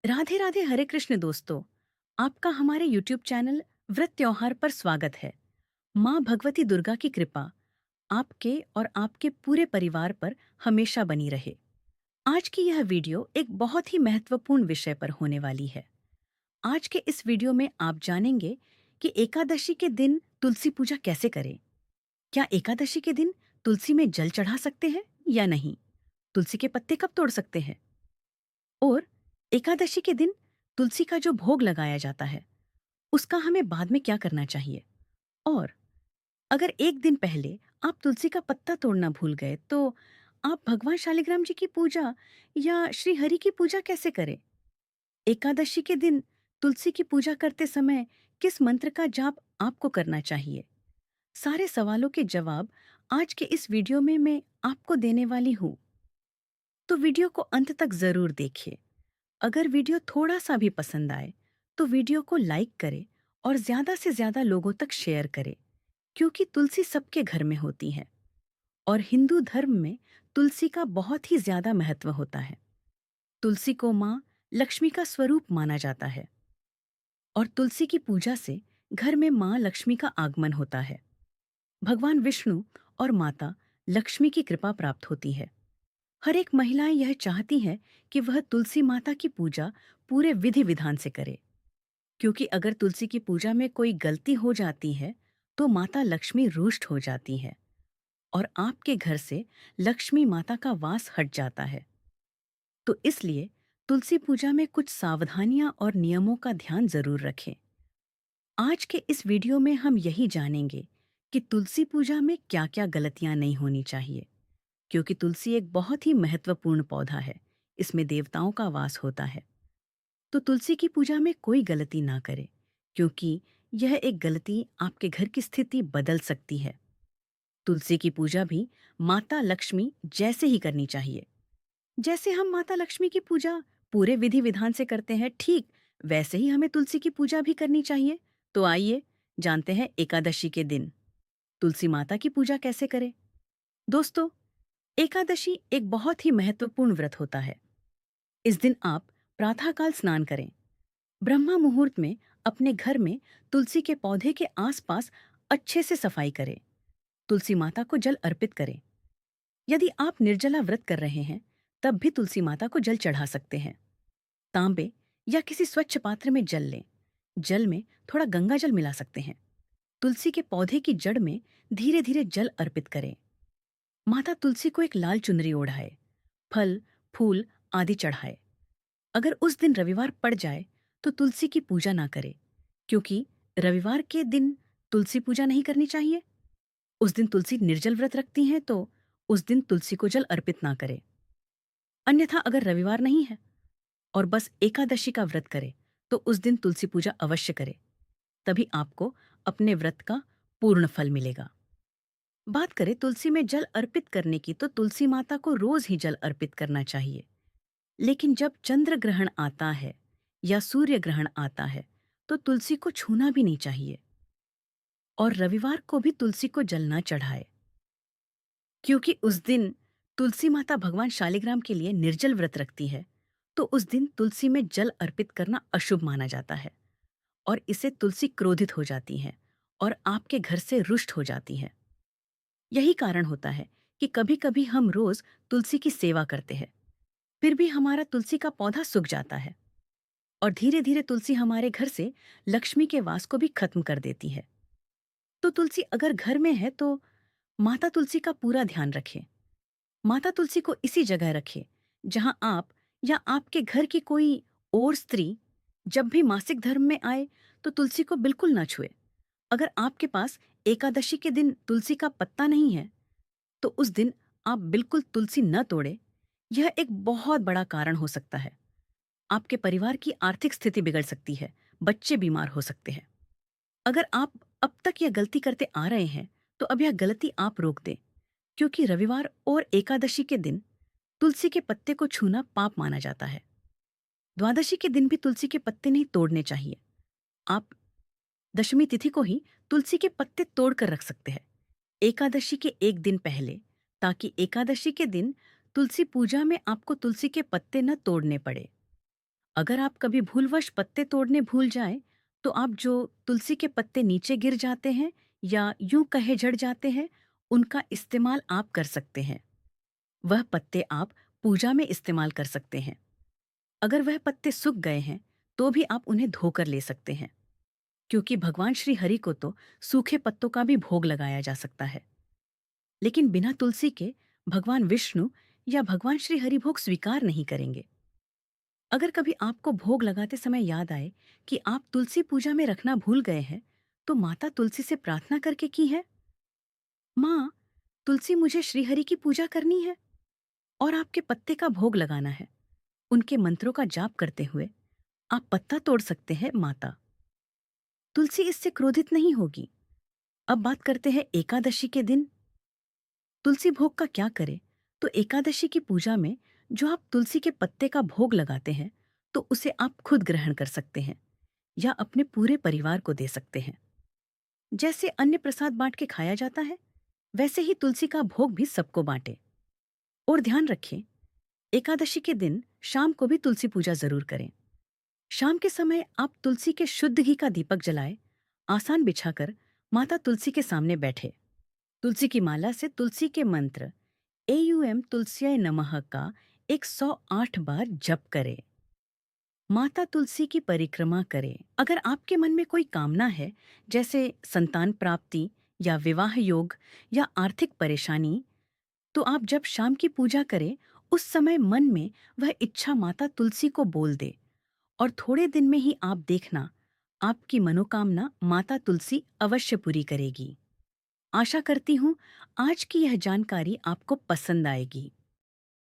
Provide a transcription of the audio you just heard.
राधे राधे हरे कृष्ण दोस्तों। आपका हमारे YouTube चैनल व्रत त्योहार पर स्वागत है। माँ भगवती दुर्गा की कृपा आपके और आपके पूरे परिवार पर हमेशा बनी रहे। आज की यह वीडियो एक बहुत ही महत्वपूर्ण विषय पर होने वाली है। आज के इस वीडियो में आप जानेंगे कि एकादशी के दिन तुलसी पूजा कैसे करें। क्या एकादशी के दिन तुलसी में जल चढ़ा सकते हैं या नहीं? तुलसी के पत्ते कब तोड़ सकते हैं? और एकादशी के दिन तुलसी का जो भोग लगाया जाता है उसका हमें बाद में क्या करना चाहिए? और अगर एक दिन पहले आप तुलसी का पत्ता तोड़ना भूल गए तो आप भगवान शालिग्राम जी की पूजा या श्री हरि की पूजा कैसे करें? एकादशी के दिन तुलसी की पूजा करते समय किस मंत्र का जाप आपको करना चाहिए? सारे सवालों के जवाब आज के इस वीडियो में मैं आपको देने वाली हूँ। तो वीडियो को अंत तक जरूर देखिए। अगर वीडियो थोड़ा सा भी पसंद आए तो वीडियो को लाइक करें और ज्यादा से ज्यादा लोगों तक शेयर करें, क्योंकि तुलसी सबके घर में होती है और हिंदू धर्म में तुलसी का बहुत ही ज्यादा महत्व होता है। तुलसी को माँ लक्ष्मी का स्वरूप माना जाता है और तुलसी की पूजा से घर में माँ लक्ष्मी का आगमन होता है। भगवान विष्णु और माता लक्ष्मी की कृपा प्राप्त होती है। हर एक महिलाएं यह चाहती है कि वह तुलसी माता की पूजा पूरे विधि विधान से करे, क्योंकि अगर तुलसी की पूजा में कोई गलती हो जाती है तो माता लक्ष्मी रुष्ट हो जाती है और आपके घर से लक्ष्मी माता का वास हट जाता है। तो इसलिए तुलसी पूजा में कुछ सावधानियां और नियमों का ध्यान जरूर रखें। आज के इस वीडियो में हम यही जानेंगे कि तुलसी पूजा में क्या-क्या गलतियां नहीं होनी चाहिए, क्योंकि तुलसी एक बहुत ही महत्वपूर्ण पौधा है। इसमें देवताओं का वास होता है। तो तुलसी की पूजा में कोई गलती ना करें, क्योंकि यह एक गलती आपके घर की स्थिति बदल सकती है। तुलसी की पूजा भी माता लक्ष्मी जैसे ही करनी चाहिए। जैसे हम माता लक्ष्मी की पूजा पूरे विधि विधान से करते हैं, ठीक वैसे ही हमें तुलसी की पूजा भी करनी चाहिए। तो आइए जानते हैं एकादशी के दिन तुलसी माता की पूजा कैसे करें। दोस्तों, एकादशी एक बहुत ही महत्वपूर्ण व्रत होता है। इस दिन आप प्रातःकाल स्नान करें, ब्रह्मा मुहूर्त में अपने घर में तुलसी के पौधे के आसपास अच्छे से सफाई करें, तुलसी माता को जल अर्पित करें। यदि आप निर्जला व्रत कर रहे हैं तब भी तुलसी माता को जल चढ़ा सकते हैं। तांबे या किसी स्वच्छ पात्र में जल लें। जल में थोड़ा गंगा जल मिला सकते हैं। तुलसी के पौधे की जड़ में धीरे धीरे जल अर्पित करें। माता तुलसी को एक लाल चुनरी ओढ़ाए, फल फूल आदि चढ़ाए। अगर उस दिन रविवार पड़ जाए तो तुलसी की पूजा ना करें, क्योंकि रविवार के दिन तुलसी पूजा नहीं करनी चाहिए। उस दिन तुलसी निर्जल व्रत रखती हैं तो उस दिन तुलसी को जल अर्पित ना करें। अन्यथा अगर रविवार नहीं है और बस एकादशी का व्रत करें तो उस दिन तुलसी पूजा अवश्य करें। तभी आपको अपने व्रत का पूर्ण फल मिलेगा। बात करें तुलसी में जल अर्पित करने की, तो तुलसी माता को रोज ही जल अर्पित करना चाहिए। लेकिन जब चंद्र ग्रहण आता है या सूर्य ग्रहण आता है तो तुलसी को छूना भी नहीं चाहिए और रविवार को भी तुलसी को जल ना चढ़ाए, क्योंकि उस दिन तुलसी माता भगवान शालिग्राम के लिए निर्जल व्रत रखती है। तो उस दिन तुलसी में जल अर्पित करना अशुभ माना जाता है और इससे तुलसी क्रोधित हो जाती है और आपके घर से रुष्ट हो जाती है। यही कारण होता है कि कभी-कभी हम रोज तुलसी की सेवा करते हैं, फिर भी हमारा तुलसी का पौधा सूख जाता है और धीरे धीरे तुलसी हमारे घर से लक्ष्मी के वास को भी खत्म कर देती है। तो तुलसी अगर घर में है तो माता तुलसी का पूरा ध्यान रखें। माता तुलसी को इसी जगह रखें जहां आप या आपके घर की कोई और स्त्री जब भी मासिक धर्म में आए तो तुलसी को बिल्कुल ना छुए। अगर आपके पास एकादशी के दिन तुलसी का पत्ता नहीं है तो उस दिन आप बिल्कुल तुलसी न तोड़े। यह एक बहुत बड़ा कारण हो सकता है। आपके परिवार की आर्थिक स्थिति बिगड़ सकती है, बच्चे बीमार हो सकते हैं। अगर आप अब तक यह गलती करते आ रहे हैं तो अब यह गलती आप रोक दें, क्योंकि रविवार और एकादशी के दिन तुलसी के पत्ते को छूना पाप माना जाता है। द्वादशी के दिन भी तुलसी के पत्ते नहीं तोड़ने चाहिए। आप दशमी तिथि को ही तुलसी के पत्ते तोड़कर रख सकते हैं, एकादशी के एक दिन पहले, ताकि एकादशी के दिन तुलसी पूजा में आपको तुलसी के पत्ते न तोड़ने पड़े। अगर आप कभी भूलवश पत्ते तोड़ने भूल जाएं, तो आप जो तुलसी के पत्ते नीचे गिर जाते हैं या यूं कहे झड़ जाते हैं, उनका इस्तेमाल आप कर सकते हैं। वह पत्ते आप पूजा में इस्तेमाल कर सकते हैं। अगर वह पत्ते सूख गए हैं, तो भी आप उन्हें धोकर ले सकते हैं, क्योंकि भगवान श्री हरि को तो सूखे पत्तों का भी भोग लगाया जा सकता है। लेकिन बिना तुलसी के भगवान विष्णु या भगवान श्री हरि भोग स्वीकार नहीं करेंगे। अगर कभी आपको भोग लगाते समय याद आए कि आप तुलसी पूजा में रखना भूल गए हैं, तो माता तुलसी से प्रार्थना करके की है, माँ, तुलसी मुझे श्रीहरि की पूजा करनी है और आपके पत्ते का भोग लगाना है। उनके मंत्रों का जाप करते हुए आप पत्ता तोड़ सकते हैं माता। तुलसी इससे क्रोधित नहीं होगी। अब बात करते हैं एकादशी के दिन तुलसी भोग का क्या करें। तो एकादशी की पूजा में जो आप तुलसी के पत्ते का भोग लगाते हैं, तो उसे आप खुद ग्रहण कर सकते हैं या अपने पूरे परिवार को दे सकते हैं। जैसे अन्य प्रसाद बांट के खाया जाता है, वैसे ही तुलसी का भोग भी सबको बांटे। और ध्यान रखें, एकादशी के दिन शाम को भी तुलसी पूजा जरूर करें। शाम के समय आप तुलसी के शुद्ध घी का दीपक जलाएं, आसान बिछाकर माता तुलसी के सामने बैठे। तुलसी की माला से तुलसी के मंत्र एयूएम तुलसियाय नमः का 108 बार जप करें। माता तुलसी की परिक्रमा करें। अगर आपके मन में कोई कामना है, जैसे संतान प्राप्ति या विवाह योग या आर्थिक परेशानी, तो आप जब शाम की पूजा करें, उस समय मन में वह इच्छा माता तुलसी को बोल दे और थोड़े दिन में ही आप देखना, आपकी मनोकामना माता तुलसी अवश्य पूरी करेगी। आशा करती हूँ आज की यह जानकारी आपको पसंद आएगी।